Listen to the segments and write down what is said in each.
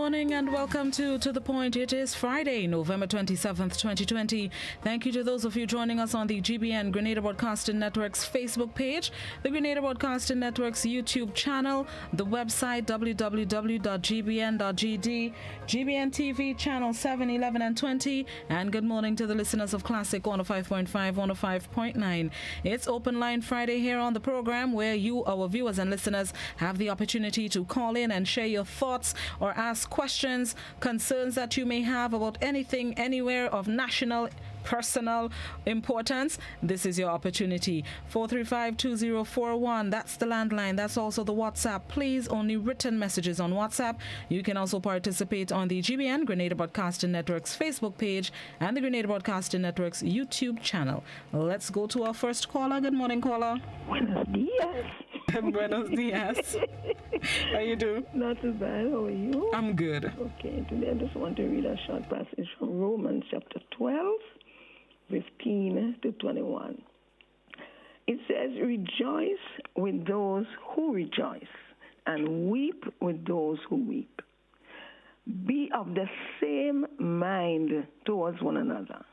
morning and welcome to The Point. It is Friday, November 27th, 2020. Thank you to those of you joining us on the GBN Grenada Broadcasting Network's Facebook page, the Grenada Broadcasting Network's YouTube channel, the website www.gbn.gd, GBN TV channel 7, 11 and 20, and good morning to the listeners of Classic 105.5, 105.9. It's Open Line Friday here on the program where you, our viewers and listeners, have the opportunity to call in and share your thoughts or ask questions, concerns that you may have about anything, anywhere of national, personal importance. This is your opportunity. 435-2041. That's the landline. That's also the WhatsApp. Please, only written messages on WhatsApp. You can also participate on the GBN Grenada Broadcasting Network's Facebook page and the Grenada Broadcasting Network's YouTube channel. Let's go to our first caller. Good morning, caller. Buenos dias. Buenos dias. How you do? Not too bad. How are you? I'm good. Okay, today I just want to read a short passage from Romans chapter 12, 15 to 21. It says, rejoice with those who rejoice, and weep with those who weep. Be of the same mind towards one another.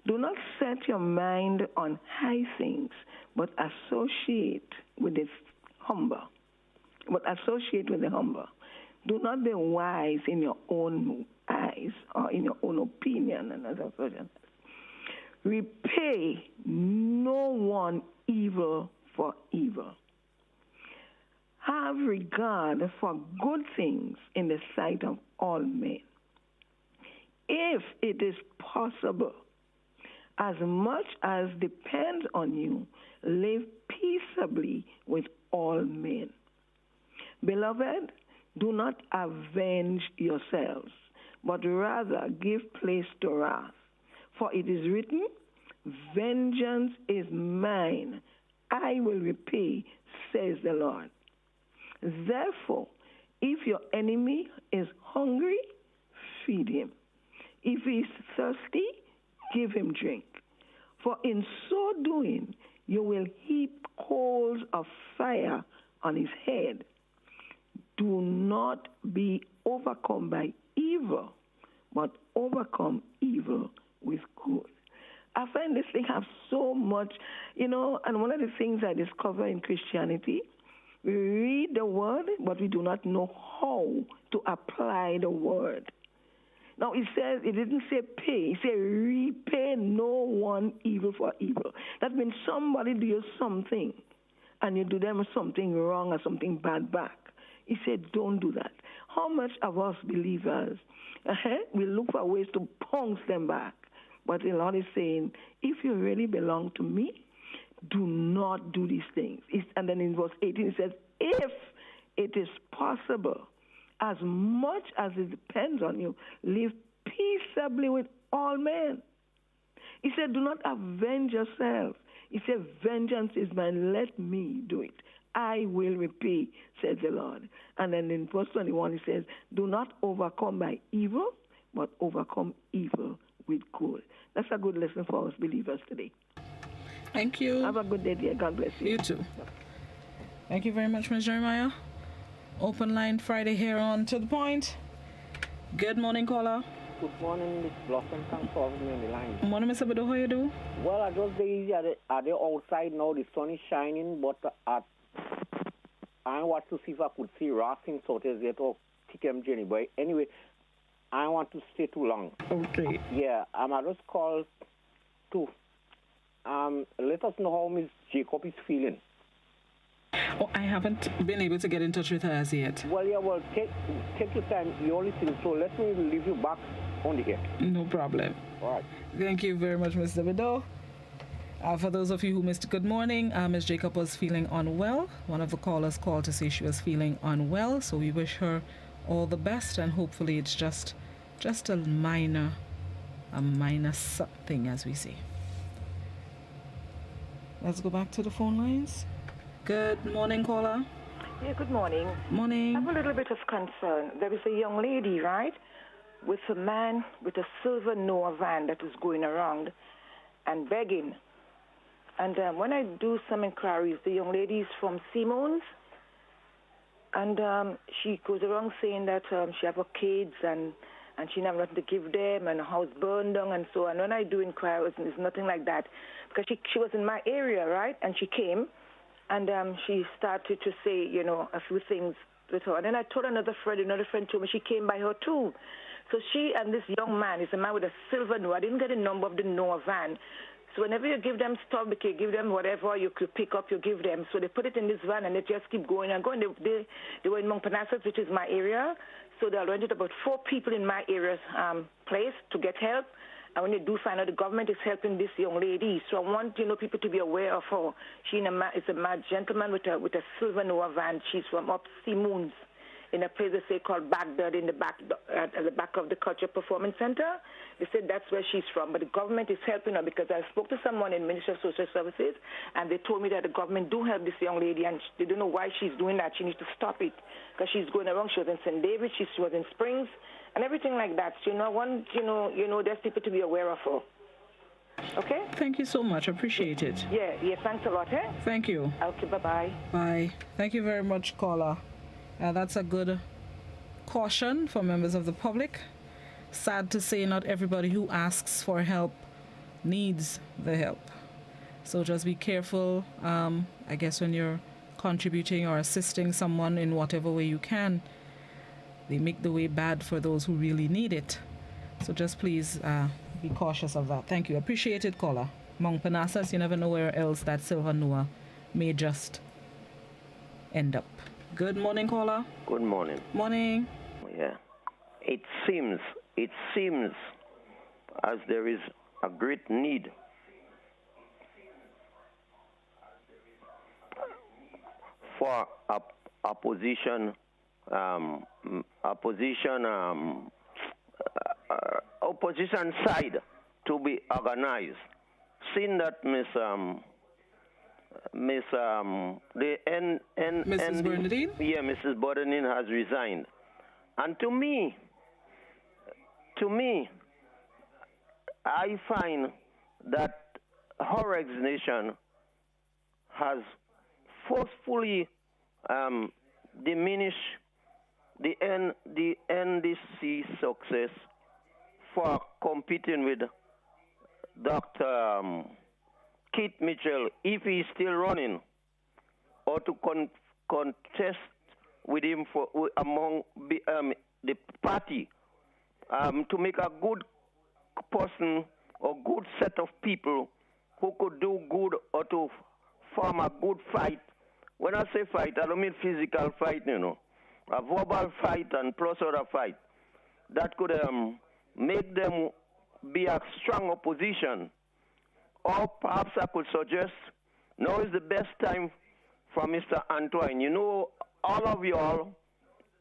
Do not set your mind on high things, but associate with the humble. Do not be wise in your own eyes or in your own opinion. And as a person, repay no one evil for evil. Have regard for good things in the sight of all men. If it is possible, as much as depends on you, live peaceably with all men. Beloved, do not avenge yourselves, but rather give place to wrath. For it is written, vengeance is mine, I will repay, says the Lord. Therefore, if your enemy is hungry, feed him. If he is thirsty, give him drink. For in so doing, you will heap coals of fire on his head. Do not be overcome by evil, but overcome evil with good. I find this thing have so much, and one of the things I discover in Christianity, we read the word, but we do not know how to apply the word. Now, it didn't say pay. It said repay no one evil for evil. That means somebody do you something, and you do them something wrong or something bad back. He said, don't do that. How much of us believers, we look for ways to pounce them back. But the Lord is saying, if you really belong to me, do not do these things. And then in verse 18 it says, if it is possible, as much as it depends on you, live peaceably with all men. He said, do not avenge yourself. He said, vengeance is mine, let me do it. I will repay, says the Lord. And then in verse 21 it says, do not overcome by evil, but overcome evil with good. That's a good lesson for us believers today. Thank you. Have a good day, dear. God bless you. You too. Thank you very much, Ms. Jeremiah. Open Line Friday here on To The Point. Good morning, caller. Good morning, Miss Blossom. Thanks for having me on the line. Morning, Mr. Bido. How you do? Well, I just easy at the outside now. The sun is shining, but I want to see if I could see rafting out as yet or TKM journey. But anyway, I don't want to stay too long. Okay. Yeah, I just call to let us know how Miss Jacob is feeling. Oh, I haven't been able to get in touch with her as yet. Well, take your time. You're listening, so let me leave you back on the air. No problem. All right. Thank you very much, Mr. Bido. For those of you who missed good morning, Ms. Jacob was feeling unwell. One of the callers called to say she was feeling unwell, so we wish her all the best, and hopefully it's just a minor something, as we say. Let's go back to the phone lines. Good morning, caller. Yeah, good morning. Morning. I have a little bit of concern. There is a young lady, right, with a man with a silver Noah van that is going around and begging. And when I do some inquiries, the young lady is from Simone's, And she goes around saying that she have her kids and she have nothing to give them and her house burned down and so on. When I do inquire, it's nothing like that. Because she was in my area, right? And she came and she started to say, you know, a few things with her. And then I told another friend told me she came by her too. So she and this young man is a man with a silver Noah. I didn't get a number of the Noah van. So whenever you give them stuff, you give them whatever you could pick up, you give them. So they put it in this van and they just keep going and going. They were in Mount Parnassus, which is my area. So they rented about 4 people in my area's place to get help. And when they do find out the government is helping this young lady, so I want people to be aware of her. She is a mad gentleman with a silver Noah van. She's from up Moons, in a place they say called Baghdad, in the back at the back of the Culture Performance Center. They said that's where she's from, but the government is helping her because I spoke to someone in Ministry of Social Services, and they told me that the government do help this young lady, and they don't know why she's doing that. She needs to stop it because she's going around. She was in St. David, she was in Springs, and everything like that. So, I want there's people to be aware of her. Okay? Thank you so much. Appreciate it. Yeah. Thanks a lot, eh? Thank you. Okay, bye-bye. Bye. Thank you very much, caller. That's a good caution for members of the public. Sad to say, not everybody who asks for help needs the help. So just be careful, I guess, when you're contributing or assisting someone in whatever way you can. They make the way bad for those who really need it. So just please be cautious of that. Thank you. Appreciate it, caller. Mount Parnassus, you never know where else that silver Noah may just end up. Good morning, caller. Good morning. Morning. Yeah. It seems as there is a great need for opposition side to be organized. Seeing that Mrs. Bernadine? Yeah, Mrs. Bernadine has resigned. And to me, I find that her resignation has forcefully diminished the NDC success for competing with Dr. Keith Mitchell, if he is still running, or to contest with him among the party, to make a good person or good set of people who could do good or to form a good fight. When I say fight, I don't mean physical fight, a verbal fight and plus other fight that could make them be a strong opposition. Or perhaps I could suggest now is the best time for Mr. Antoine. All of you all,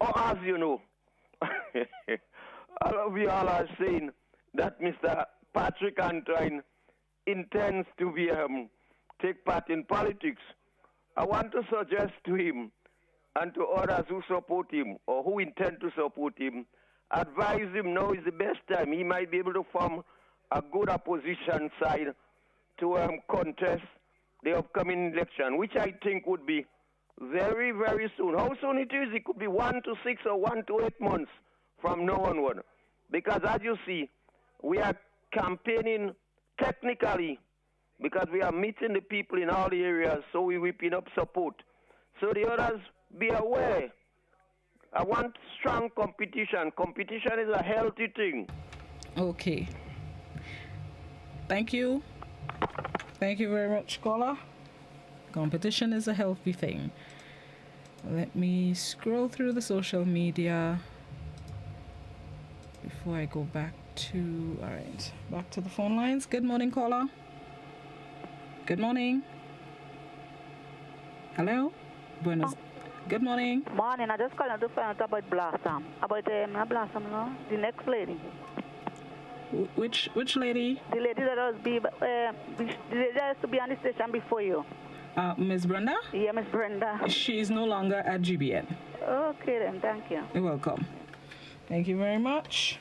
or as you know, all of you all are saying that Mr. Patrick Antoine intends to be take part in politics. I want to suggest to him and to others who support him or who intend to support him, advise him now is the best time. He might be able to form a good opposition side to contest the upcoming election, which I think would be very, very soon. How soon it is? It could be 1 to 6 or 1 to 8 months from now onward. Because as you see, we are campaigning technically because we are meeting the people in all the areas, so we're whipping up support. So the others, be aware. I want strong competition. Competition is a healthy thing. Okay. Thank you. Thank you very much, caller. Competition is a healthy thing. Let me scroll through the social media before I go back to the phone lines. Good morning, caller. Good morning. Hello? Buenos. Good morning. Morning. I just called to find out about Blossom. About Blossom, no? The next lady. Which lady? The lady that was the lady that used to be on the station before you. Miss Brenda? Yeah, Miss Brenda. She's no longer at GBN. Okay then, thank you. You're welcome. Thank you very much.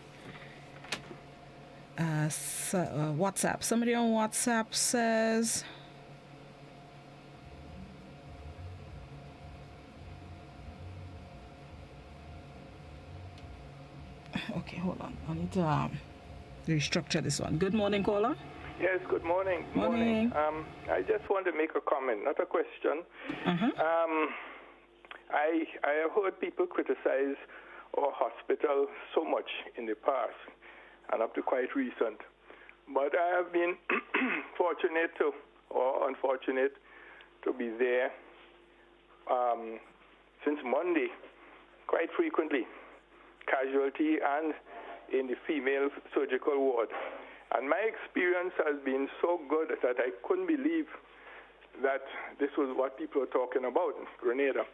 WhatsApp. Somebody on WhatsApp says... Okay, hold on. I need to restructure this one. Good morning, caller. Yes, good morning. Morning. I just want to make a comment, not a question. I have heard people criticize our hospital so much in the past and up to quite recent. But I have been fortunate or unfortunate to be there since Monday, quite frequently, casualty and in the female surgical ward. And my experience has been so good that I couldn't believe that this was what people were talking about in Grenada.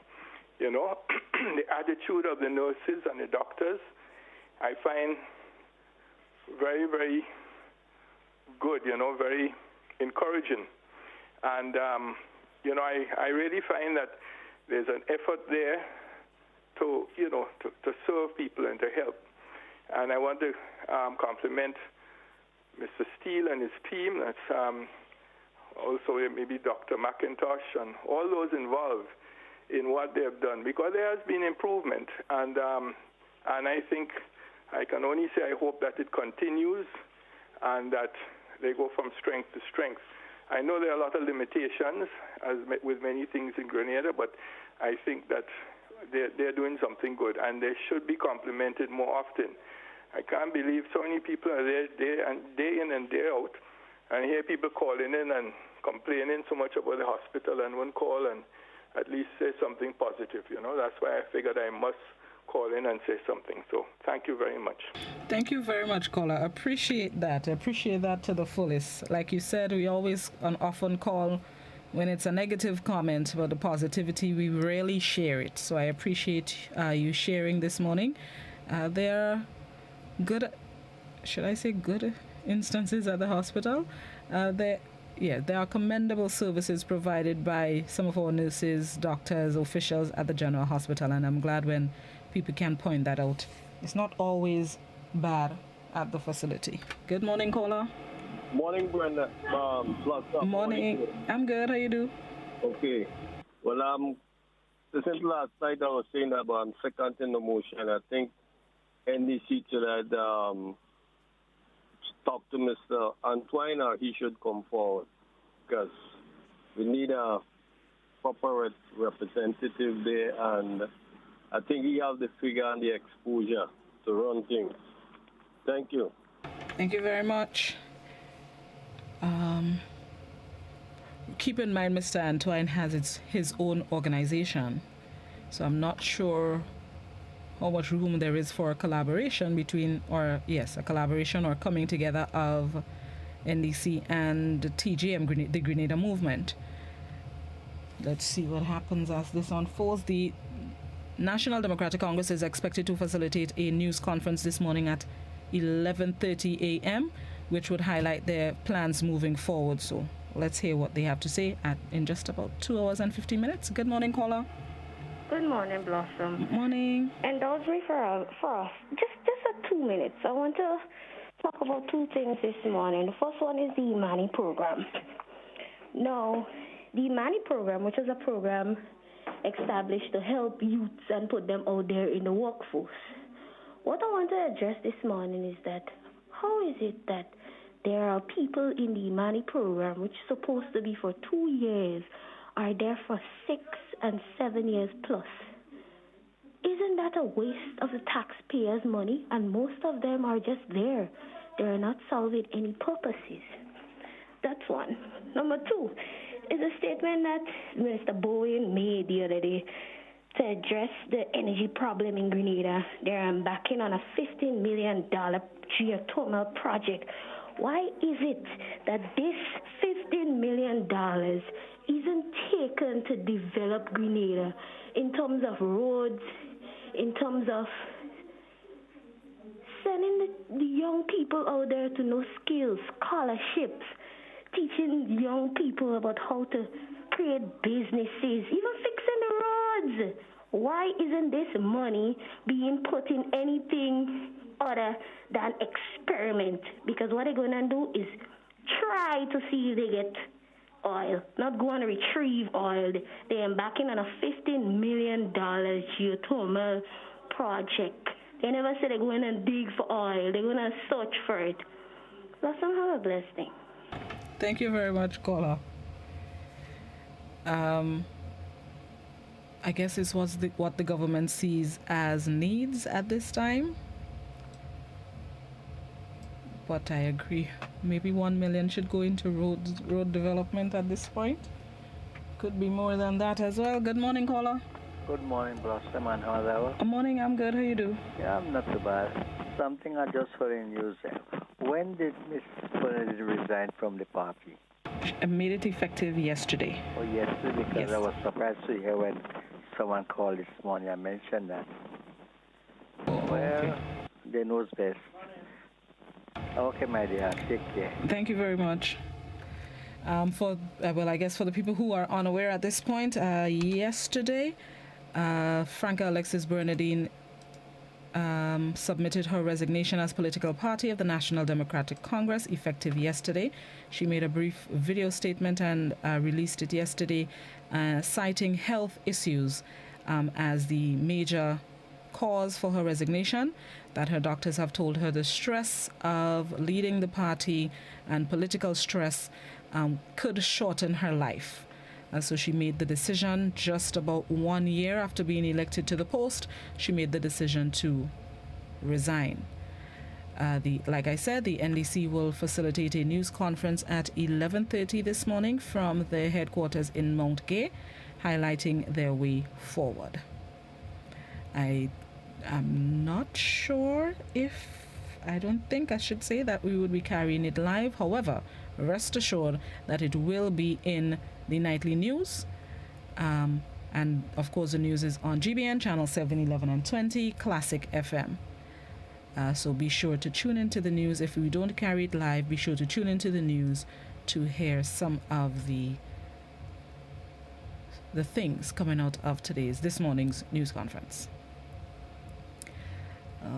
You know, the attitude of the nurses and the doctors, I find very, very good, you know, very encouraging. And, you know, I really find that there's an effort there to, you know, to serve people and to help. And I want to compliment Mr. Steele and his team. That's also maybe Dr. McIntosh and all those involved in what they have done, because there has been improvement. And I think I can only say I hope that it continues and that they go from strength to strength. I know there are a lot of limitations, as with many things in Grenada, but I think that they're doing something good, and they should be complimented more often. I can't believe so many people are there day in and day out, and hear people calling in and complaining so much about the hospital, and one call and at least say something positive, you know. That's why I figured I must call in and say something. So thank you very much. Thank you very much, caller. Appreciate that. Appreciate that to the fullest. Like you said, we always and often call when it's a negative comment, but the positivity, we rarely share it. So I appreciate you sharing this morning. There are good, should I say good instances at the hospital? There are commendable services provided by some of our nurses, doctors, officials at the General Hospital, and I'm glad when people can point that out. It's not always bad at the facility. Good morning, caller. Morning, Brenda. Morning. I'm good. How you do? Okay. Well, since last night I was saying that I'm second in the motion. I think NDC should have talk to Mr. Antoine, or he should come forward, because we need a proper representative there, and I think he has the figure and the exposure to run things. Thank you. Thank you very much. Keep in mind, Mr. Antoine has his own organization, so I'm not sure how much room there is for a collaboration between, or yes, a collaboration or coming together of NDC and the TGM, the Grenada movement. Let's see what happens as this unfolds. The National Democratic Congress is expected to facilitate a news conference this morning at 11:30 a.m., which would highlight their plans moving forward. So let's hear what they have to say in just about 2 hours and 15 minutes. Good morning, caller. Good morning, Blossom. Morning. Indulge me for us. Just 2 minutes. I want to talk about two things this morning. The first one is the Imani program. Now, the Imani program, which is a program established to help youths and put them out there in the workforce. What I want to address this morning is that how is it that there are people in the Imani program, which is supposed to be for 2 years, are there for 6 and 7 years plus? Isn't that a waste of the taxpayers' money? And most of them are just there. They are not solving any purposes. That's one. Number two is a statement that Mr. Bowen made the other day to address the energy problem in Grenada. They're embarking on a $15 million geothermal project. Why is it that this $15 million isn't taken to develop Grenada in terms of roads, in terms of sending the young people out there to know skills, scholarships, teaching young people about how to create businesses, even fixing the roads? Why isn't this money being put in anything other than experiment? Because what they're going to do is try to see if they get oil, not go and retrieve oil. They're embarking on a $15 million geothermal project. They never say they're going to dig for oil. They're going to search for it. Bless them, have a blessed day. Thank you very much, caller. I guess it's what the government sees as needs at this time. But I agree. Maybe 1 million should go into road development at this point. Could be more than that as well. Good morning, caller. Good morning, Blossom, and how's that? Good morning, I'm good. How you do? Yeah, I'm not so bad. Something I just heard in news. When did Miss Bernadette resign from the party? I made it effective yesterday. Oh, yesterday, because Yes. I was surprised to hear when someone called this morning. I mentioned that. Well, okay. they knows best. Okay, my dear. Take care. Thank you very much. I guess for the people who are unaware at this point, yesterday, Franca Alexis Bernadine submitted her resignation as political party of the National Democratic Congress, effective yesterday. She made a brief video statement and released it yesterday, citing health issues as the major cause for her resignation, that her doctors have told her the stress of leading the party and political stress could shorten her life. And so she made the decision just about 1 year after being elected to the post. She made the decision to resign. Like I said, the NDC will facilitate a news conference at 11:30 this morning from their headquarters in Mount Gay, highlighting their way forward. I am not sure I don't think I should say that we would be carrying it live. However, rest assured that it will be in the nightly news. And of course, the news is on GBN channel 7, 11, and 20, Classic FM. So be sure to tune into the news. If we don't carry it live, be sure to tune into the news to hear some of the things coming out of this morning's news conference.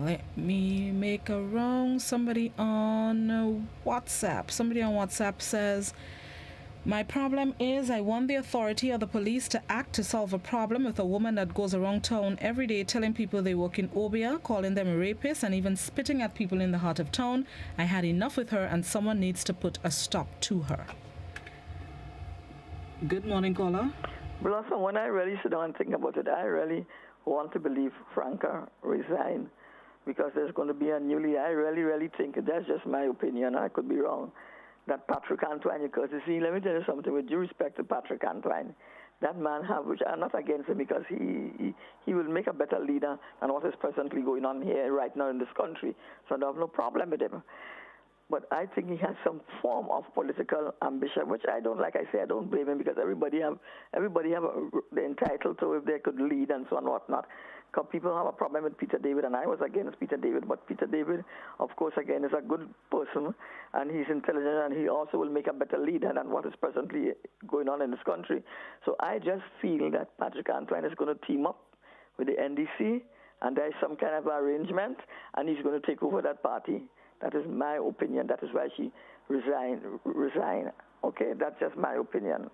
Let me make a wrong. Somebody on WhatsApp says, my problem is I want the authority or the police to act to solve a problem with a woman that goes around town every day telling people they work in Obia, calling them a rapist, and even spitting at people in the heart of town. I had enough with her, and someone needs to put a stop to her. Good morning, caller. Blossom, when I really sit down and think about it, I really want to believe Franca resigned, because there's going to be I really think, that's just my opinion, I could be wrong, that Patrick Antoine, because you see, let me tell you something, with due respect to Patrick Antoine, that man which I'm not against him, because he will make a better leader than what is presently going on here right now in this country, so I have no problem with him. But I think he has some form of political ambition, which I don't, like I say, I don't blame him, because everybody have they're entitled to if they could lead and so on and whatnot. Because people have a problem with Peter David, and I was against Peter David. But Peter David, of course, again, is a good person, and he's intelligent, and he also will make a better leader than what is presently going on in this country. So I just feel that Patrick Antoine is going to team up with the NDC, and there is some kind of arrangement, and he's going to take over that party. That is my opinion. That is why she resigned. Okay, that's just my opinion.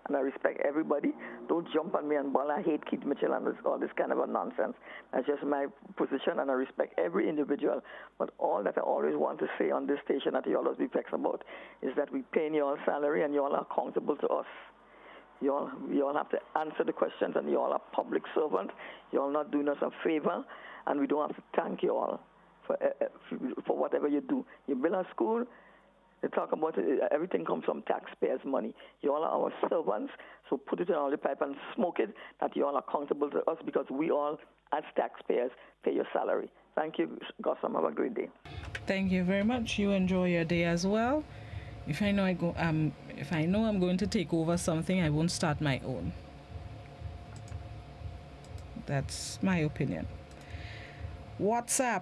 And I respect everybody. Don't jump on me and ball. I hate Keith Mitchell and all this kind of a nonsense. That's just my position, and I respect every individual. But all that I always want to say on this station that you always be vexed about is that we pay you all salary, and you all are accountable to us. You all have to answer the questions, and you all are public servants. You all not doing us a favor, and we don't have to thank you all for whatever you do. You build a school, they talk about it, everything comes from taxpayers' money. You all are our servants, so put it in all the pipe and smoke it, that you all are accountable to us, because we all, as taxpayers, pay your salary. Thank you, Gossam. Have a great day. Thank you very much. You enjoy your day as well. If I know I'm going to take over something, I won't start my own. That's my opinion. WhatsApp.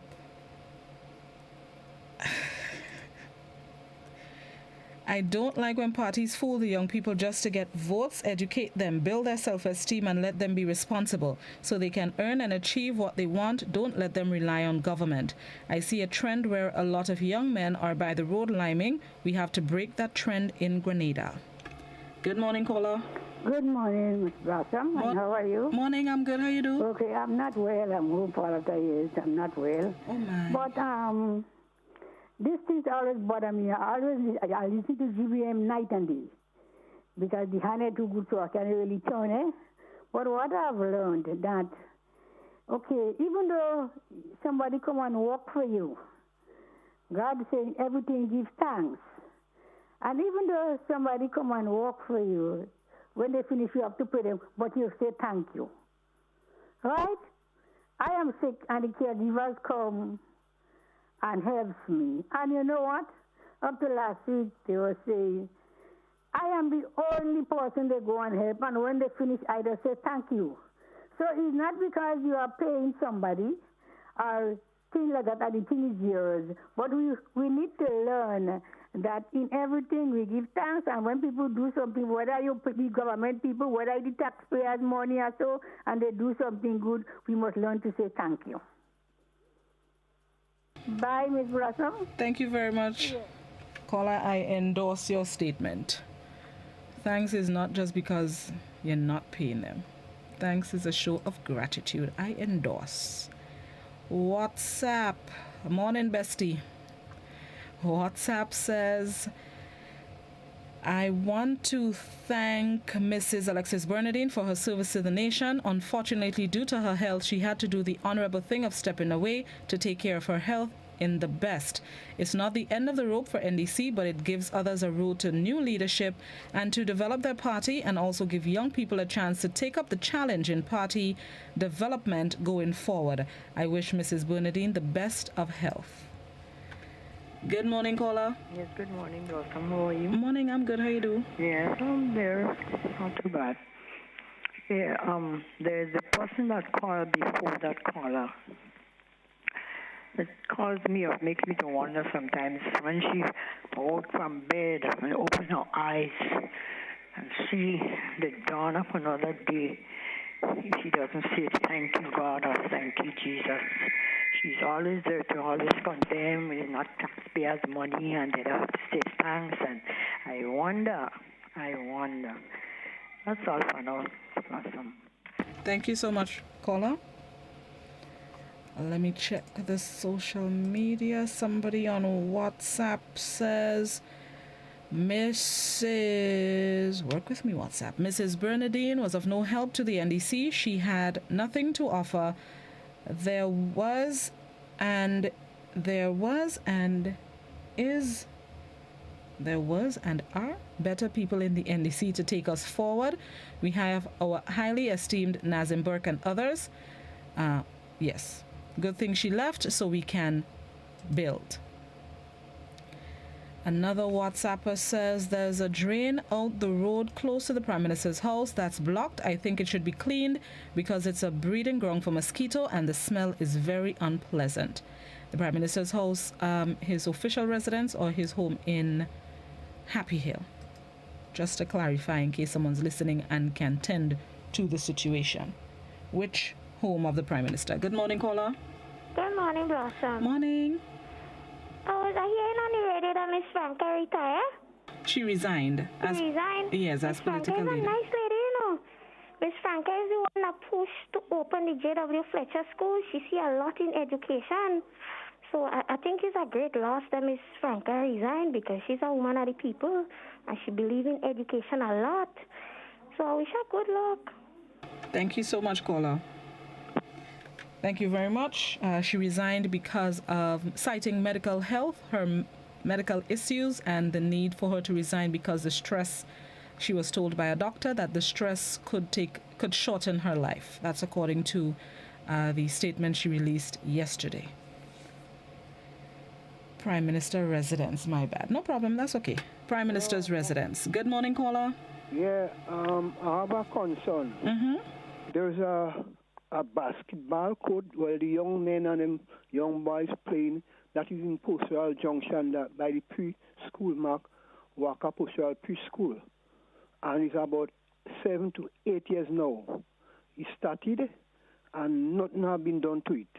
I don't like when parties fool the young people just to get votes. Educate them, build their self-esteem, and let them be responsible so they can earn and achieve what they want. Don't let them rely on government. I see a trend where a lot of young men are by the road liming. We have to break that trend in Grenada. Good morning, caller. Good morning, Miss Blossom. And how are you? Morning, I'm good. How you do? Okay, I'm not well. I'm home for a couple of years. I'm not well. Oh, my. But this thing always bother me. I listen to GBM night and day because the hand is too good so I can't really turn it. But what I've learned that, okay, even though somebody come and work for you, God saying everything give thanks. And even though somebody come and work for you, when they finish, you have to pay them, but you say thank you. Right? I am sick, and the caregivers come and helps me. And you know what? Up to last week, they were saying, I am the only person they go and help, and when they finish, I just say thank you. So it's not because you are paying somebody or things like that, and the thing is yours. But we need to learn that in everything we give thanks, and when people do something, whether you the government people, whether the taxpayers' money or so, and they do something good, we must learn to say thank you. Bye, Ms. Blossom. Thank you very much. Yeah. Caller, I endorse your statement. Thanks is not just because you're not paying them. Thanks is a show of gratitude. I endorse. WhatsApp. Morning, bestie. WhatsApp says, I want to thank Mrs. Alexis Bernadine for her service to the nation. Unfortunately, due to her health, she had to do the honorable thing of stepping away to take care of her health in the best. It's not the end of the rope for NDC, but it gives others a road to new leadership and to develop their party, and also give young people a chance to take up the challenge in party development going forward. I wish Mrs. Bernadine the best of health. Good morning, caller. Yes, good morning, Blossom. How are you? Morning, I'm good. How you do? Yes, I'm there. Not too bad. Yeah, there's a person that called before that caller. It calls me up, makes me to wonder sometimes when she woke from bed and open her eyes and see the dawn of another day. She doesn't say thank you, God, or thank you, Jesus. She's always there to always condemn. It's not taxpayers' money, and they have to say thanks. And I wonder. That's all for now. Awesome. Thank you so much, caller. Let me check the social media. Somebody on WhatsApp says, work with me, WhatsApp. Mrs. Bernadine was of no help to the NDC. She had nothing to offer. There was and are better people in the NDC to take us forward. We have our highly esteemed Nazim Burke and others. Yes, good thing she left so we can build. Another WhatsApper says there's a drain out the road close to the Prime Minister's house that's blocked. I think it should be cleaned because it's a breeding ground for mosquito and the smell is very unpleasant. The Prime Minister's house, his official residence or his home in Happy Hill? Just to clarify in case someone's listening and can tend to the situation. Which home of the Prime Minister? Good morning, caller. Good morning, Blossom. Morning. I was hearing on the radio that Miss Franca retired. She resigned. She resigned? Yes, as political leader. Miss Franca is a nice lady, you know. Miss Franca is the one that pushed to open the J.W. Fletcher School. She see a lot in education. So I think it's a great loss that Miss Franca resigned because she's a woman of the people and she believes in education a lot. So I wish her good luck. Thank you so much, caller. Thank you very much. She resigned because of citing medical health, her medical issues, and the need for her to resign because the stress, she was told by a doctor that the stress could shorten her life. That's according to the statement she released yesterday. Prime Minister residence, my bad. No problem, that's okay. Prime Minister's residence. Good morning, caller. Yeah, I have a concern. Mm-hmm. There's a basketball court where the young men and them young boys playing. That is in Postal Junction, that by the preschool mark, Waka Postal Preschool. And it's about 7 to 8 years now. It started and nothing has been done to it.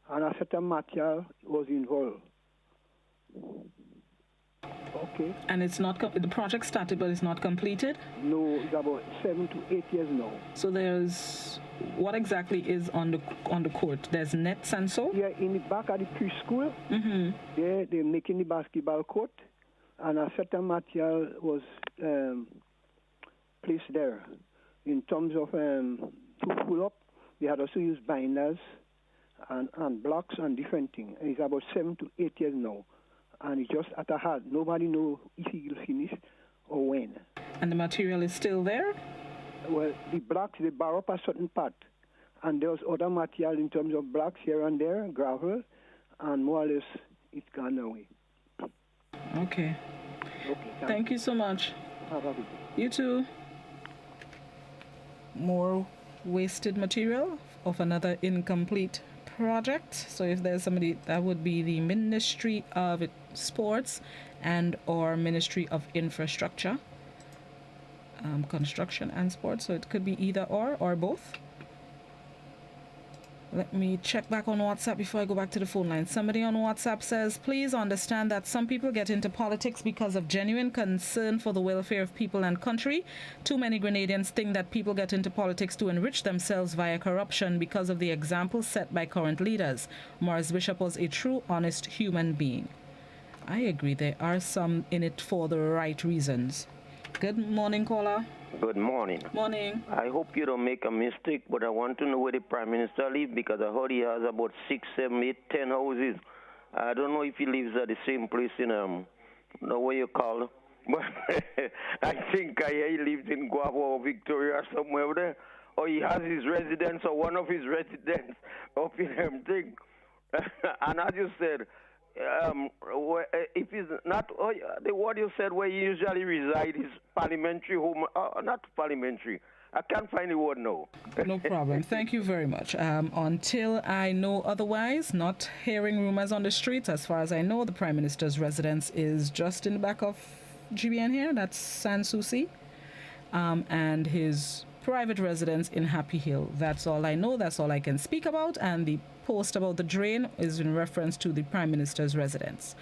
And a certain material was involved. Okay. And it's not the project started, but it's not completed. No, it's about 7 to 8 years now. So there's what exactly is on the court? There's nets and so. Yeah, in the back of the preschool. They're making the basketball court, and a certain material was placed there. In terms of to pull up, they had also used binders and blocks and different things. It's about 7 to 8 years now. And it's just at a hand. Nobody knows if he will finish or when. And the material is still there? Well, the blocks, they bar up a certain part. And there's other material in terms of blocks here and there, gravel, and more or less it's gone away. Okay. Thank you so much. Have a good day. You too. More wasted material of another incomplete project. So if there's somebody, that would be the Ministry of Sports and or Ministry of Infrastructure, Construction and Sports. So it could be either or both. Let me check back on WhatsApp before I go back to the phone line. Somebody on WhatsApp says, please understand that some people get into politics because of genuine concern for the welfare of people and country. Too many Grenadians think that people get into politics to enrich themselves via corruption because of the example set by current leaders. Morris Bishop was a true, honest human being. I agree. There are some in it for the right reasons. Good morning, caller. Good morning. Morning. I hope you don't make a mistake, but I want to know where the Prime Minister lives because I heard he has about 6, 7, 8, 10 houses. I don't know if he lives at the same place in, the way you call it, but I think he lives in Guava or Victoria or somewhere over there. Or he has his residence or one of his residents up in them thing. And as you said, if it's not the word you said where you usually reside is parliamentary home, not parliamentary. I can't find the word now. No problem. Thank you very much. Until I know otherwise, not hearing rumors on the streets, as far as I know, the Prime Minister's residence is just in the back of GBN here. That's Sans Souci. And his private residence in Happy Hill. That's all I know. That's all I can speak about. And the post about the drain is in reference to the Prime Minister's residence.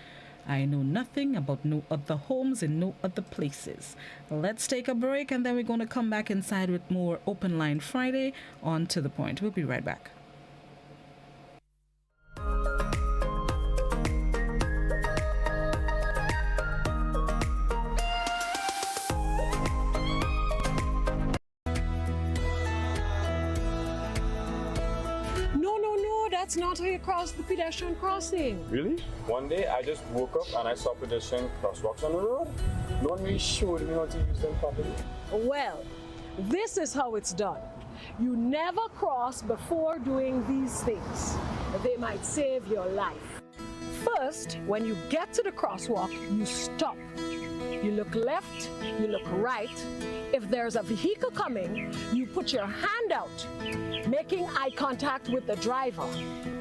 I know nothing about no other homes in no other places. Let's take a break and then we're going to come back inside with more Open Line Friday on To The Point. We'll be right back. That's not how you cross the pedestrian crossing. Really? One day I just woke up and I saw pedestrian crosswalks on the road. No one really showed me how to use them properly. Well, this is how it's done. You never cross before doing these things. They might save your life. First, when you get to the crosswalk, you stop. You look left, you look right. If there's a vehicle coming, you put your hand out, making eye contact with the driver,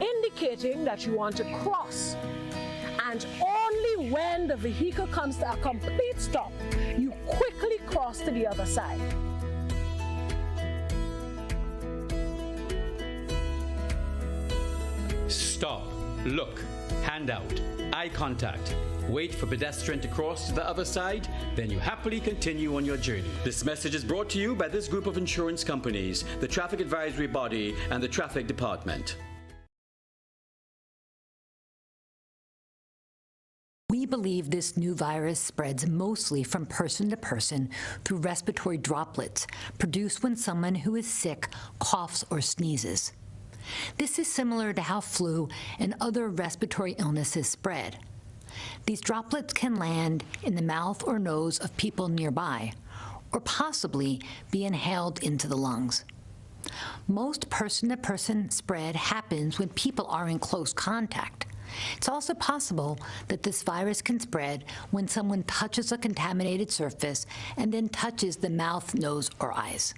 indicating that you want to cross. And only when the vehicle comes to a complete stop, you quickly cross to the other side. Stop, look, hand out, eye contact. Wait for pedestrian to cross to the other side, then you happily continue on your journey. This message is brought to you by this group of insurance companies, the Traffic Advisory Body, and the Traffic Department. We believe this new virus spreads mostly from person to person through respiratory droplets produced when someone who is sick coughs or sneezes. This is similar to how flu and other respiratory illnesses spread. These droplets can land in the mouth or nose of people nearby, or possibly be inhaled into the lungs. Most person-to-person spread happens when people are in close contact. It's also possible that this virus can spread when someone touches a contaminated surface and then touches the mouth, nose, or eyes.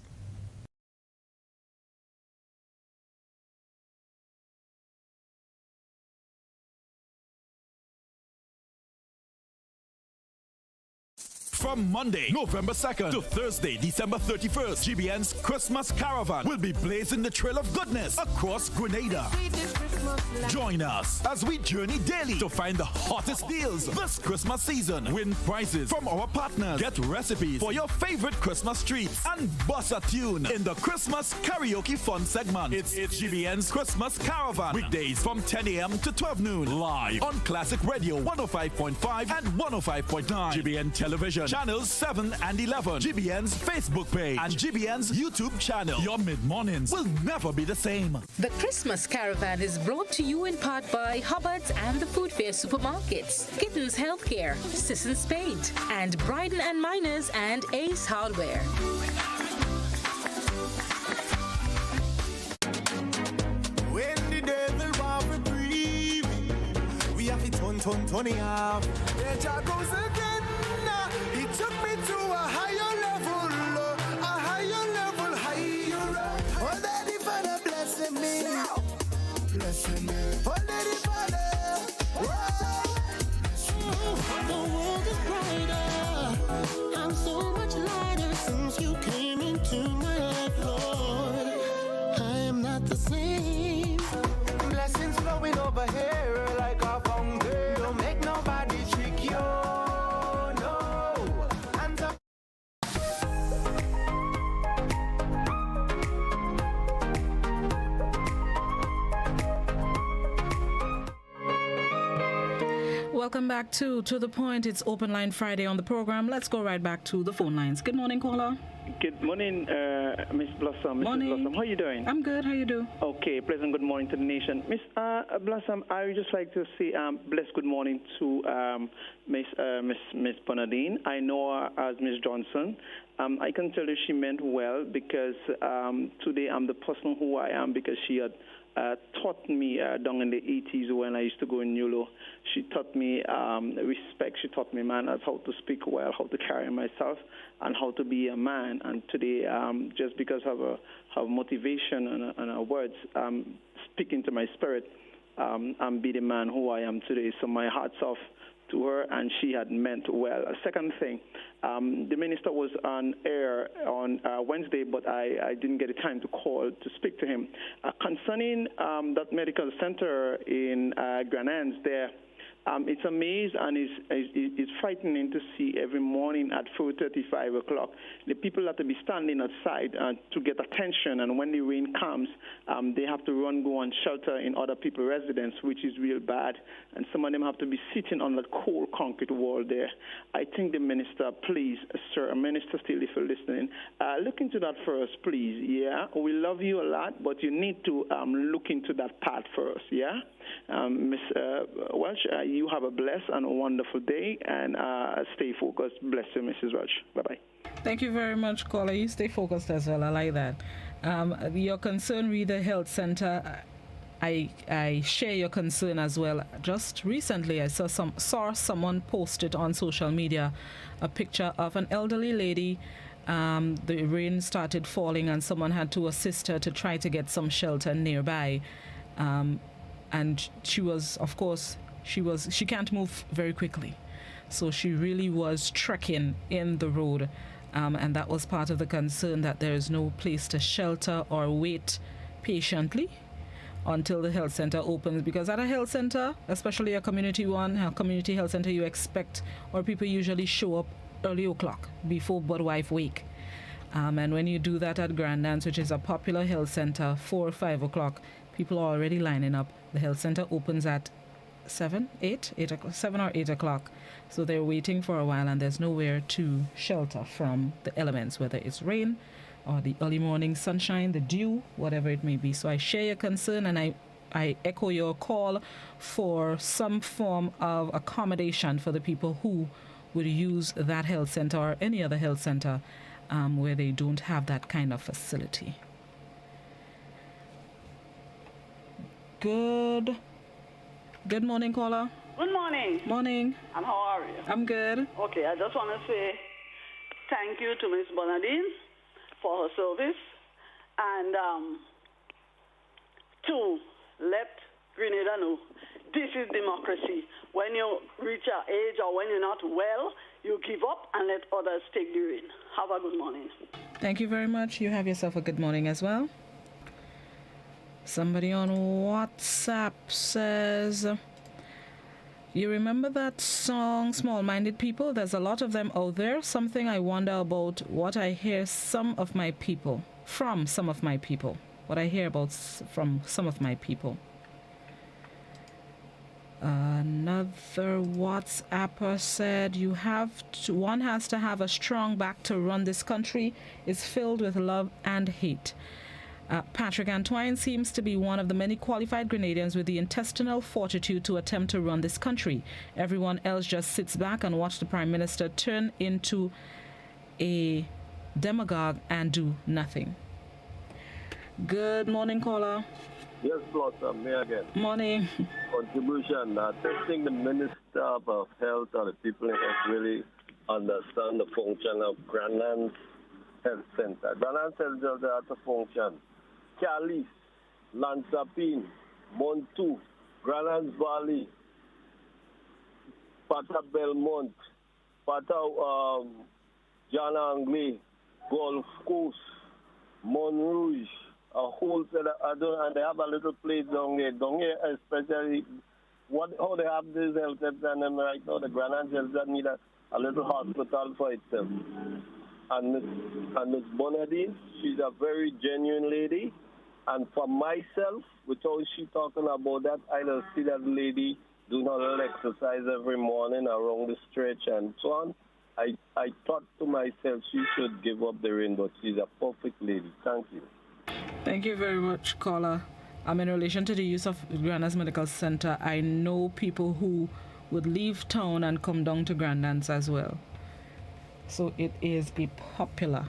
From Monday, November 2nd to Thursday, December 31st, GBN's Christmas Caravan will be blazing the trail of goodness across Grenada. Join us as we journey daily to find the hottest deals this Christmas season. Win prizes from our partners. Get recipes for your favorite Christmas treats and bust a tune in the Christmas Karaoke Fun segment. It's GBN's Christmas Caravan. Weekdays from 10 a.m. to 12 noon. Live on Classic Radio 105.5 and 105.9. GBN Television Channels 7 and 11. GBN's Facebook page and GBN's YouTube channel. Your mid-mornings will never be the same. The Christmas Caravan is brought to you in part by Hubbard's and the Food Fair Supermarkets, Gittins Healthcare, Sissons Paint, and Bryden and Miners and Ace Hardware. When the devil want to breathe, we have to turn it off. There Jah goes again. He took me to a higher level, higher. Oh, Daddy Father blessing me. Blessing me. Oh, Daddy Father. The world is brighter. I'm so much lighter since you came into my life, Lord. I am not the same. Blessings flowing over here like a fountain. Don't make nobody trick you. Welcome back to The Point. It's Open Line Friday on the program. Let's go right back to the phone lines. Good morning, caller. Good morning, Miss Blossom. Morning. Mrs. Blossom, how are you doing? I'm good. How you do? Okay, pleasant good morning to the nation. Miss Blossom, I would just like to say blessed good morning to Miss Bernadine. I know her as Miss Johnson. I can tell you she meant well because today I'm the person who I am because she had taught me down in the 80s when I used to go in Yulo. She taught me respect. She taught me manners, how to speak well, how to carry myself, and how to be a man. And today, just because of her motivation and her words, speaking to my spirit, I'm be the man who I am today. So my hat's off to her, and she had meant well. A second thing, the minister was on air on Wednesday, but I didn't get a time to call to speak to him. Concerning that medical center in Granans there, it's amazing and it's frightening to see every morning at 4:30, 5 o'clock, the people have to be standing outside to get attention, and when the rain comes, they have to go and shelter in other people's residence, which is real bad, and some of them have to be sitting on that cold concrete wall there. I think the minister, please, sir, minister still, if you're listening, look into that first, please, yeah? We love you a lot, but you need to look into that part first, yeah? Miss Welsh, you have a blessed and a wonderful day, and stay focused. Bless you, Mrs. Welsh. Bye-bye. Thank you very much, caller. You stay focused as well. I like that. Your concern with the health center, I share your concern as well. Just recently, I saw someone posted on social media a picture of an elderly lady. The rain started falling, and someone had to assist her to try to get some shelter nearby. And she was, of course, she can't move very quickly. So she really was trekking in the road. And that was part of the concern, that there is no place to shelter or wait patiently until the health center opens. Because at a health center, especially a community one, a community health center, you expect, or people usually show up early o'clock before Budwife wake. And when you do that at Grand Dance, which is a popular health center, 4 or 5 o'clock, people are already lining up. The health center opens at 7 or 8 o'clock. So they're waiting for a while, and there's nowhere to shelter from the elements, whether it's rain or the early morning sunshine, the dew, whatever it may be. So I share your concern, and I echo your call for some form of accommodation for the people who would use that health center or any other health center where they don't have that kind of facility. Good morning, caller. Good morning. Morning. And how are you? I'm good. Okay, I just want to say thank you to Miss Bernadine for her service, and to let Grenada know. This is democracy. When you reach our age or when you're not well, you give up and let others take the reign. Have a good morning. Thank you very much. You have yourself a good morning as well. Somebody on WhatsApp says, you remember that song, Small Minded People? There's a lot of them out there. Something I wonder about what I hear from some of my people. What I hear about from some of my people. Another WhatsApper said, one has to have a strong back to run this country. It's filled with love and hate. Patrick Antoine seems to be one of the many qualified Grenadians with the intestinal fortitude to attempt to run this country. Everyone else just sits back and watch the Prime Minister turn into a demagogue and do nothing. Good morning, caller. Yes, Blossom, me again. Morning. Contribution. I think the Minister of Health or the people in health really understand the function of Granland's Health Center. Granland's Health Center has a function. Calis, Lansapine, Montu, Granland's Valley, Pata Belmont, Pata John Anglais, Gulf Coast, Montrouge, a whole set of, and they have a little place down here especially how they have this health center and them right now, the Granland Health Center need a little hospital for itself. And Miss Bonadine, she's a very genuine lady. And for myself, without she talking about that, I don't see that lady doing a little exercise every morning around the stretch and so on. I thought to myself she should give up the ring, but she's a perfect lady. Thank you. Thank you very much, caller. In relation to the use of Grandad's Medical Center, I know people who would leave town and come down to Grandad's as well. So it is a popular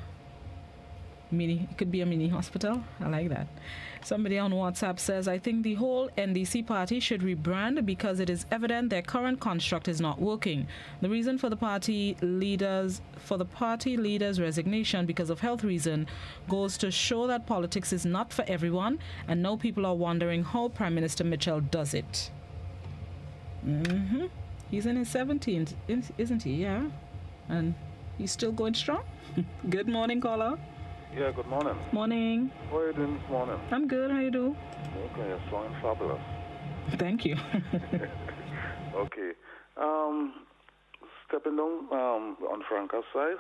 it could be a mini hospital. I like that. Somebody on WhatsApp says, I think the whole NDC party should rebrand because it is evident their current construct is not working. The reason for the party leaders' resignation because of health reason goes to show that politics is not for everyone, and now people are wondering how Prime Minister Mitchell does it. He's in his 17th, isn't he? Yeah. And he's still going strong. Good morning, caller. Yeah, good morning. Morning. How are you doing this morning? I'm good. How you do? Okay, you're strong and fabulous. Thank you. Okay. Stepping down on Franca's side,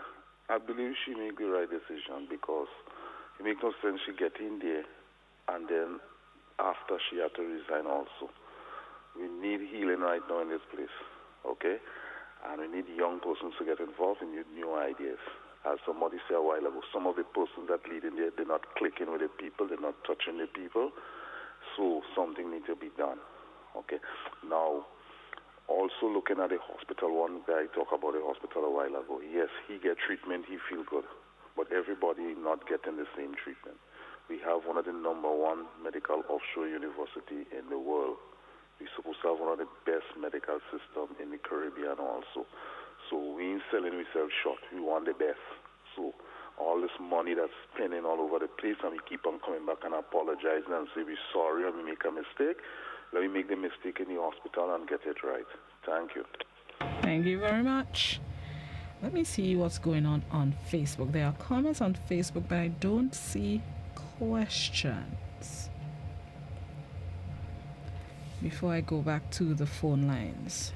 I believe she made the right decision because it makes no sense she get in there and then after she had to resign also. We need healing right now in this place, okay? And we need young persons to get involved and new ideas. As somebody said a while ago, some of the persons that lead in there, they're not clicking with the people, they're not touching the people, so something needs to be done, okay? Now, also looking at the hospital, one guy talked about the hospital a while ago. Yes, he get treatment, he feel good, but everybody not getting the same treatment. We have one of the number one medical offshore university in the world. We're supposed to have one of the best medical systems in the Caribbean also. So we ain't selling ourselves short. We want the best. So all this money that's spending all over the place, and we keep on coming back and apologizing and say we're sorry and we make a mistake. Let me make the mistake in the hospital and get it right. Thank you. Thank you very much. Let me see what's going on Facebook. There are comments on Facebook, but I don't see questions. Before I go back to the phone lines.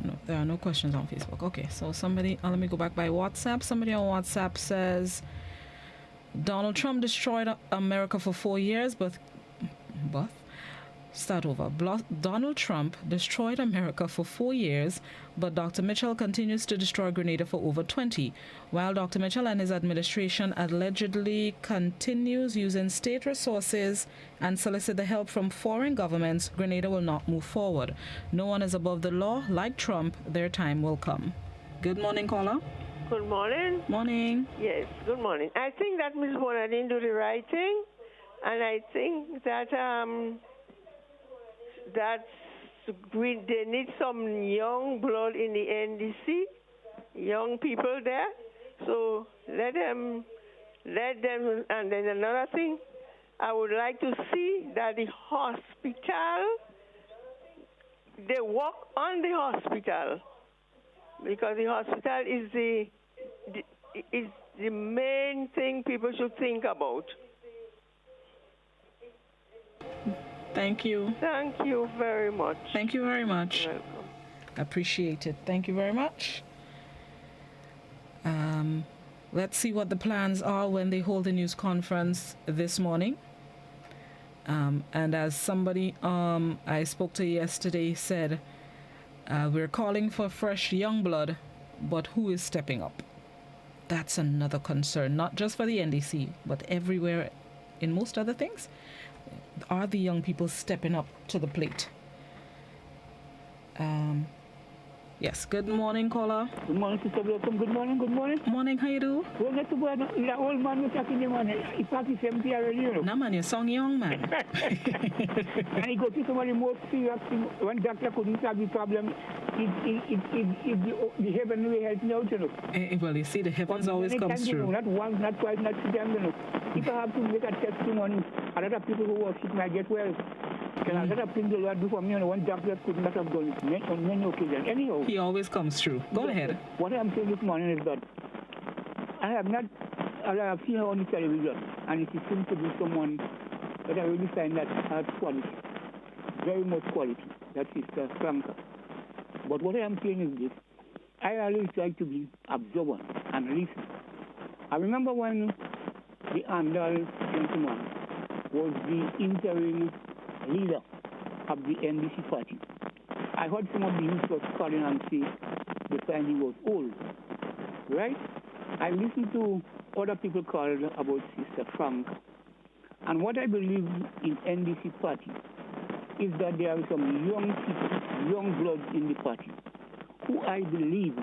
No, there are no questions on Facebook. Okay, so somebody, let me go back by WhatsApp. Somebody on WhatsApp says, Donald Trump destroyed America for 4 years, Donald Trump destroyed America for 4 years, but Dr. Mitchell continues to destroy Grenada for over 20. While Dr. Mitchell and his administration allegedly continues using state resources and solicit the help from foreign governments, Grenada will not move forward. No one is above the law. Like Trump, their time will come. Good morning, caller. Good morning. Morning. Yes, good morning. I think that Ms. Bonadine do the right thing, and I think that they need some young blood in the NDC, young people there. So let them, and then another thing, I would like to see that the hospital, they work on the hospital, because the hospital is the main thing people should think about. Thank you. Thank you very much. Thank you very much. You're welcome. Appreciate it. Thank you very much. Let's see what the plans are when they hold the news conference this morning. And as somebody I spoke to yesterday said, we're calling for fresh young blood, but who is stepping up? That's another concern, not just for the NDC, but everywhere in most other things. Are the young people stepping up to the plate? Yes, good morning, caller. Good morning, Sister Blossom. Good morning, good morning. Morning, how you do? Well, not too bad. The old man was talking to him, and he practiced 70 already, you know. No, man, you sound young, man. And he go to somebody more serious thing. When doctor couldn't solve the problem, the heaven will help me out, you know. Well, you see, the heavens always comes through. You know, not once, not twice, not three times, you know. If I have to make a testimony, a lot of people who worship might get well. Because a lot of things the Lord do for me, and one doctor could not have done it on many occasions. Anyhow, he always comes through. Go ahead. What I'm saying this morning is that I have seen her on the television, and it seems to be someone that I really find that has quality, very much quality. That is Franca. But what I am saying is this: I always try to be observant and listen. I remember when the Andal gentleman was the interim leader of the NDC party. I heard some of the youth was calling and say they find he was old, right? I listened to other people call about Sister Frank, and what I believe in NDC party is that there are some young people, young blood in the party, who I believe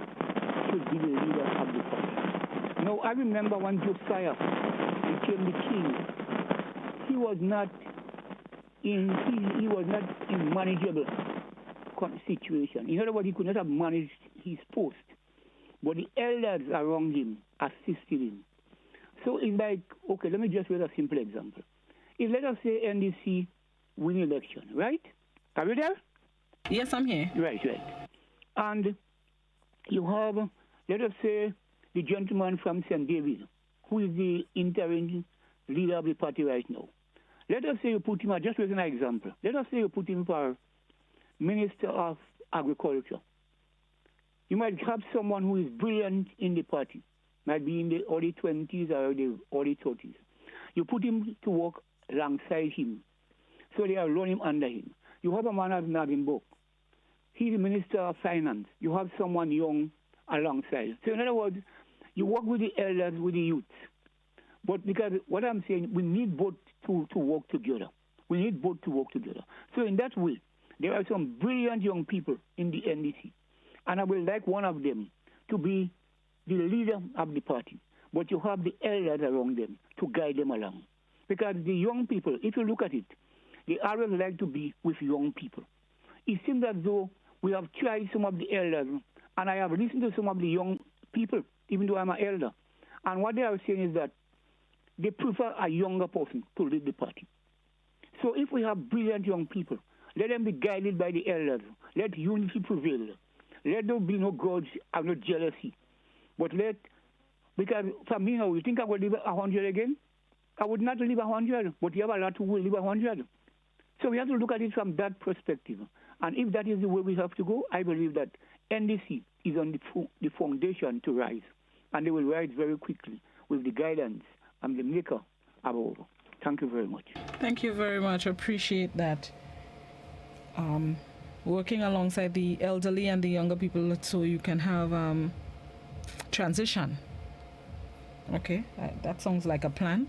should be the leader of the party. Now, I remember when Josiah became the king, he was not in manageable situation. In other words, he could not have managed his post, but the elders around him assisted him. So it's like, okay, let me just give a simple example. If let us say NDC win election, right? Are you there? Yes, I'm here. Right. And you have, let us say, the gentleman from St. David, who is the interim leader of the party right now. Let us say you put him, just as an example, let us say you put him for Minister of Agriculture. You might have someone who is brilliant in the party, might be in the early 20s or the early 30s. You put him to work alongside him, so they are running under him. You have a man as Naginbok. He's the Minister of Finance. You have someone young alongside. So in other words, you work with the elders, with the youth. But because what I'm saying, we need both to work together. We need both to work together. So in that way, there are some brilliant young people in the NDC. And I would like one of them to be the leader of the party. But you have the elders around them to guide them along. Because the young people, if you look at it, they always like to be with young people. It seems as though we have tried some of the elders, and I have listened to some of the young people, even though I'm an elder. And what they are saying is that they prefer a younger person to lead the party. So if we have brilliant young people, let them be guided by the elders. Let unity prevail. Let there be no grudge and no jealousy. But because for me now, you think I will live 100 again? I would not live 100, but you have a lot who will live 100. So we have to look at it from that perspective. And if that is the way we have to go, I believe that NDC is on the foundation to rise. And they will rise very quickly with the guidance and the maker above. Thank you very much. Thank you very much. I appreciate that. Working alongside the elderly and the younger people so you can have transition. Okay, that sounds like a plan.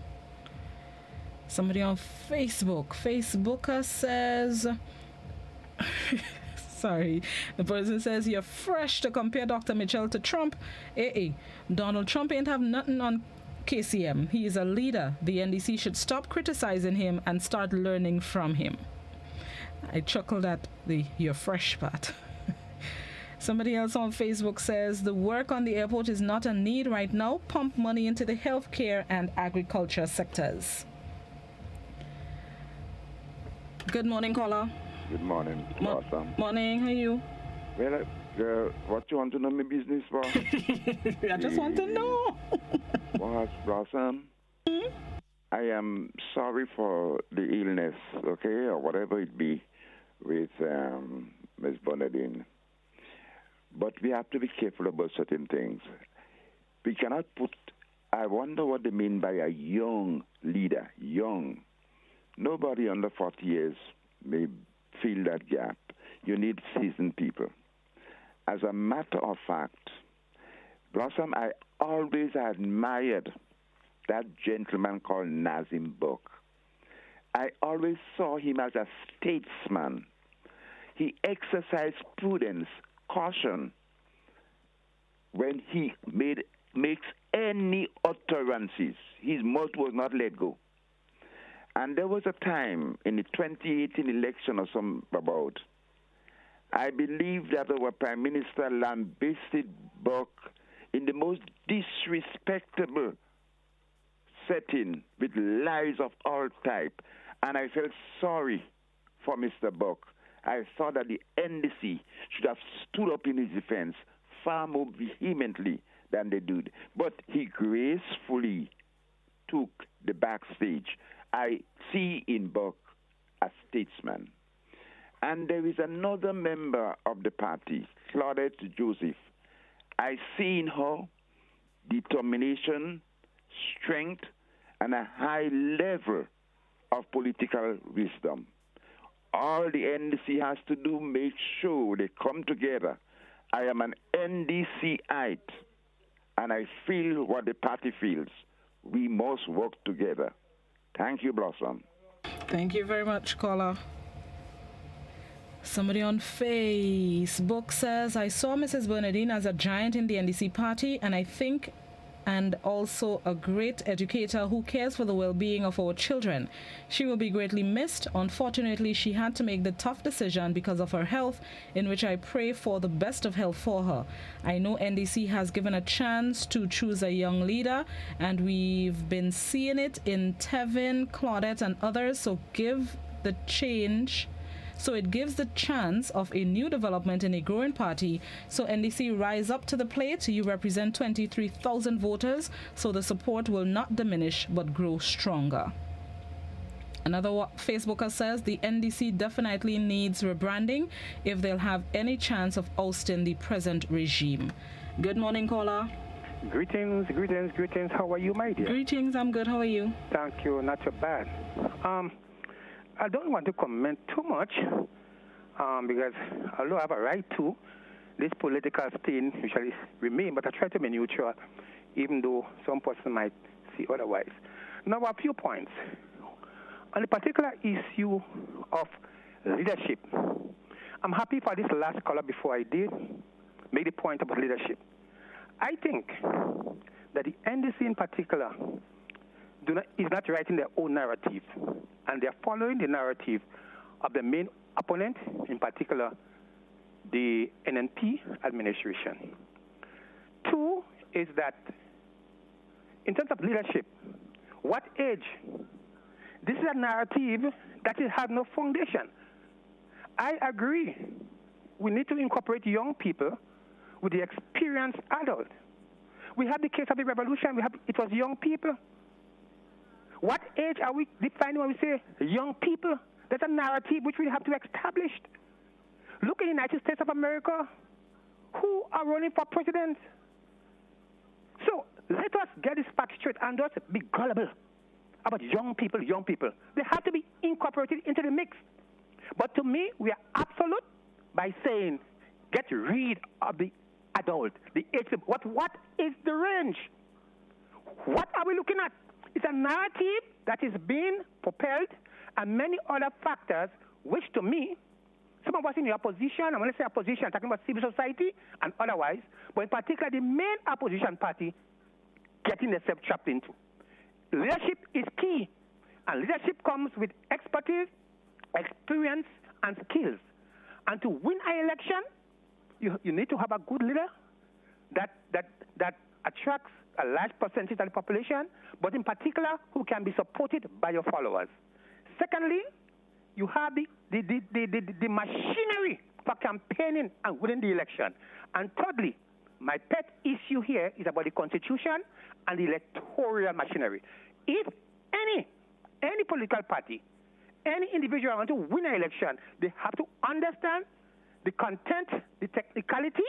Somebody on Facebooker says, sorry, the person says, you're fresh to compare Dr. Mitchell to Trump. Donald Trump ain't have nothing on KCM. He is a leader. The NDC should stop criticizing him and start learning from him. I chuckled at the you're fresh part. Somebody else on Facebook says, the work on the airport is not a need right now. Pump money into the healthcare and agriculture sectors. Good morning, caller. Good morning. Awesome. Morning, how are you? Well, what you want to know my business for? I just want to know. Boss Blossom, I am sorry for the illness, okay, or whatever it be, with Ms. Bernadine. But we have to be careful about certain things. We cannot put, I wonder what they mean by a young leader, young. Nobody under 40 years may fill that gap. You need seasoned people. As a matter of fact, Blossom, I always admired that gentleman called Nazim Buck. I always saw him as a statesman. He exercised prudence, caution, when he makes any utterances. His mouth was not let go. And there was a time in the 2018 election or some about, I believe that our Prime Minister lambasted Buck in the most disrespectable setting with lies of all type. And I felt sorry for Mr. Buck. I thought that the NDC should have stood up in his defense far more vehemently than they did. But he gracefully took the backstage. I see in Buck a statesman. And there is another member of the party, Claudette Joseph. I see in her determination, strength, and a high level of political wisdom. All the NDC has to do, make sure they come together. I am an NDCite, and I feel what the party feels. We must work together. Thank you, Blossom. Thank you very much, caller. Somebody on Facebook says, I saw Mrs. Bernadine as a giant in the NDC party, and also a great educator who cares for the well-being of our children. She will be greatly missed. Unfortunately, she had to make the tough decision because of her health, in which I pray for the best of health for her. I know NDC has given a chance to choose a young leader, and we've been seeing it in Tevin, Claudette, and others, so it gives the chance of a new development in a growing party. So NDC, rise up to the plate. You represent 23,000 voters, so the support will not diminish but grow stronger. Another Facebooker says the NDC definitely needs rebranding if they'll have any chance of ousting the present regime. Good morning, caller. Greetings. How are you, my dear? Greetings, I'm good. How are you? Thank you, not so bad. I don't want to comment too much because although I have a right to, this political spin usually remain, but I try to be neutral, even though some person might see otherwise. Now, a few points. On the particular issue of leadership, I'm happy for this last caller before I did make the point about leadership. I think that the NDC in particular is not writing their own narrative, and they're following the narrative of the main opponent, in particular the NNP administration. Two is that in terms of leadership, what age? This is a narrative that has no foundation. I agree. We need to incorporate young people with the experienced adult. We had the case of the revolution. It was young people. What age are we defining when we say young people? That's a narrative which we have to establish. Look at the United States of America. Who are running for president? So let us get this fact straight and not be gullible about young people. They have to be incorporated into the mix. But to me, we are absolute by saying get rid of the adult, the age. What is the range? What are we looking at? It's a narrative that is being propelled and many other factors, which to me, some of us in the opposition, and when I say opposition, I'm talking about civil society and otherwise, but in particular the main opposition party getting themselves trapped into. Leadership is key, and leadership comes with expertise, experience, and skills. And to win an election, you need to have a good leader that attracts a large percentage of the population, but in particular, who can be supported by your followers. Secondly, you have the machinery for campaigning and winning the election. And thirdly, my pet issue here is about the Constitution and the electoral machinery. If any political party, any individual want to win an election, they have to understand the content, the technicality,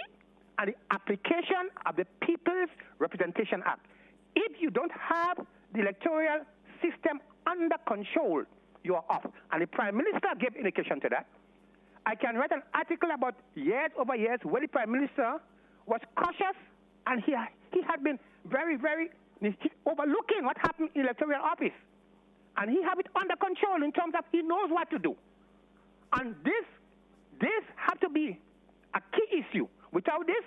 and the application of the People's Representation Act. If you don't have the electoral system under control, you are off. And the Prime Minister gave indication to that. I can write an article about years over years where the Prime Minister was cautious and he had been very, very overlooking what happened in electoral office. And he have it under control in terms of he knows what to do. And this have to be a key issue. Without this,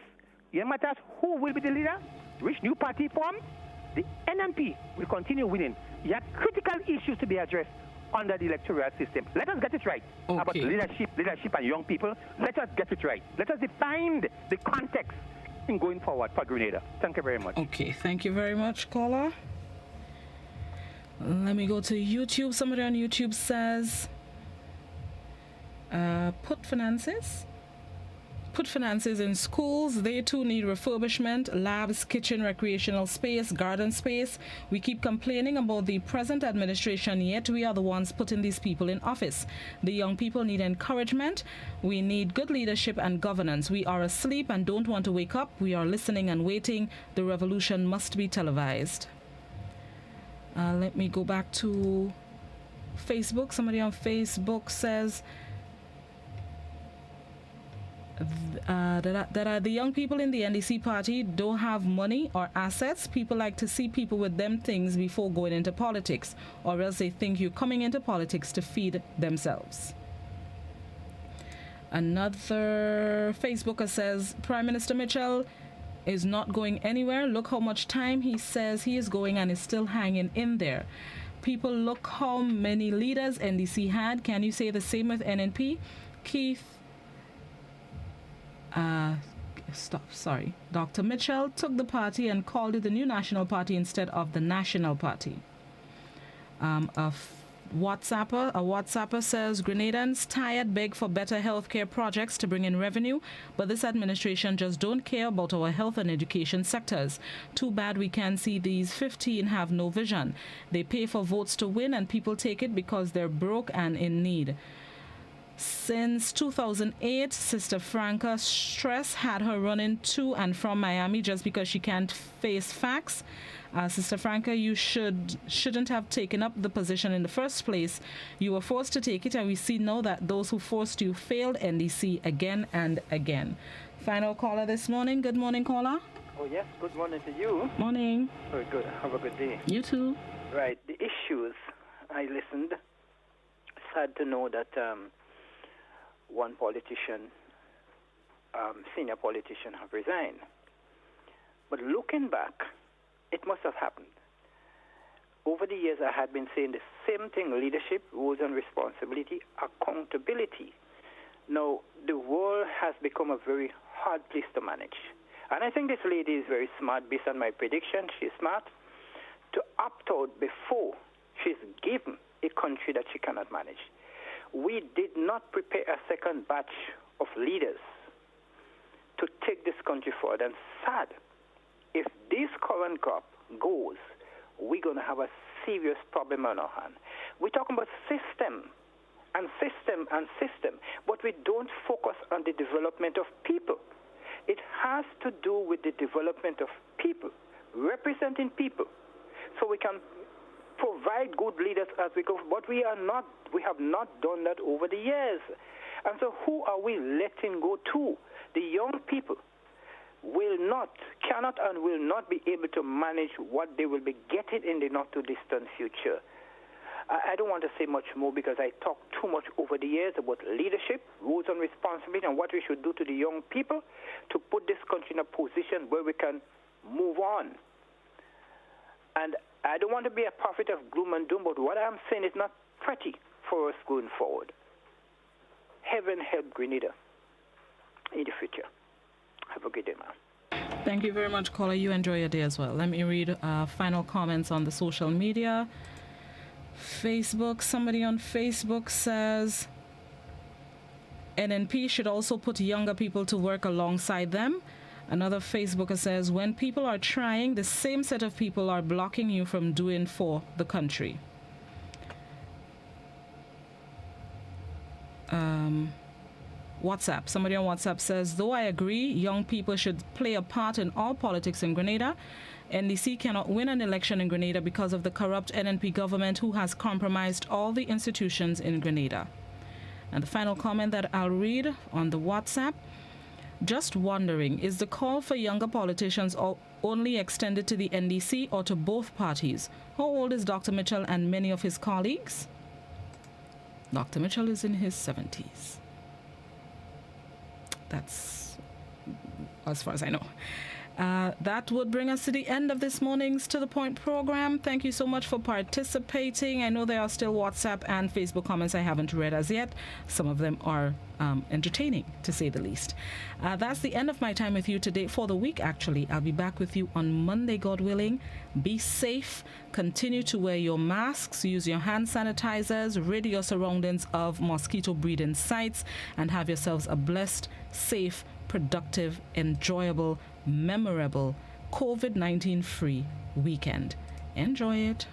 it matters who will be the leader, which new party form, the NMP will continue winning. You have critical issues to be addressed under the electoral system. Let us get it right. Okay. About leadership and young people. Let us get it right. Let us define the context in going forward for Grenada. Thank you very much. Okay, thank you very much, caller. Let me go to YouTube. Somebody on YouTube says, put finances in schools. They too need refurbishment, labs, kitchen, recreational space, garden space. We keep complaining about the present administration, yet we are the ones putting these people in office. The young people need encouragement. We need good leadership and governance. We are asleep and don't want to wake up. We are listening and waiting. The revolution must be televised. Let me go back to Facebook. Somebody on Facebook says, that the young people in the NDC party don't have money or assets. People like to see people with them things before going into politics, or else they think you're coming into politics to feed themselves. Another Facebooker says, Prime Minister Mitchell is not going anywhere. Look how much time he says he is going and is still hanging in there. People, look how many leaders NDC had. Can you say the same with NNP? Keith Dr. Mitchell took the party and called it the New National Party instead of the National Party. A WhatsApper says, Grenadans tired beg for better healthcare projects to bring in revenue, but this administration just don't care about our health and education sectors. Too bad we can see these 15 have no vision. They pay for votes to win and people take it because they're broke and in need. Since 2008, Sister Franca stress had her running to and from Miami just because she can't face facts. Sister Franca, you shouldn't have taken up the position in the first place. You were forced to take it, and we see now that those who forced you failed NDC again and again. Final caller this morning. Good morning, caller. Oh, yes. Good morning to you. Morning. Very good. Have a good day. You too. Right. The issues, I listened. Sad to know that one politician, senior politician, have resigned. But looking back, it must have happened. Over the years, I had been saying the same thing: leadership, roles and responsibility, accountability. Now, the world has become a very hard place to manage. And I think this lady is very smart, based on my prediction. She's smart to opt out before she's given a country that she cannot manage. We did not prepare a second batch of leaders to take this country forward. And sad, if this current crop goes, we're going to have a serious problem on our hand. We're talking about system, but we don't focus on the development of people. It has to do with the development of people, representing people, so we can provide good leaders as we go. But we have not done that over the years. And so who are we letting go to? The young people cannot and will not be able to manage what they will be getting in the not too distant future. I don't want to say much more because I talked too much over the years about leadership, roles and responsibility, and what we should do to the young people to put this country in a position where we can move on. And I don't want to be a prophet of gloom and doom, but what I'm saying is not pretty for us going forward. Heaven help Grenada in the future. Have a good day, man. Thank you very much, caller. You enjoy your day as well. Let me read final comments on the social media. Facebook, somebody on Facebook says NNP should also put younger people to work alongside them. Another Facebooker says, when people are trying, the same set of people are blocking you from doing for the country. WhatsApp. Somebody on WhatsApp says, though I agree, young people should play a part in all politics in Grenada. NDC cannot win an election in Grenada because of the corrupt NNP government who has compromised all the institutions in Grenada. And the final comment that I'll read on the WhatsApp, just wondering, is the call for younger politicians only extended to the NDC or to both parties? How old is Dr. Mitchell and many of his colleagues? Dr. Mitchell is in his 70s. That's as far as I know. That would bring us to the end of this morning's To The Point program. Thank you so much for participating. I know there are still WhatsApp and Facebook comments I haven't read as yet. Some of them are entertaining, to say the least. That's the end of my time with you today, for the week actually. I'll be back with you on Monday, God willing. Be safe. Continue to wear your masks. Use your hand sanitizers. Rid your surroundings of mosquito breeding sites. And have yourselves a blessed, safe, productive, enjoyable, memorable, COVID-19 free weekend. Enjoy it.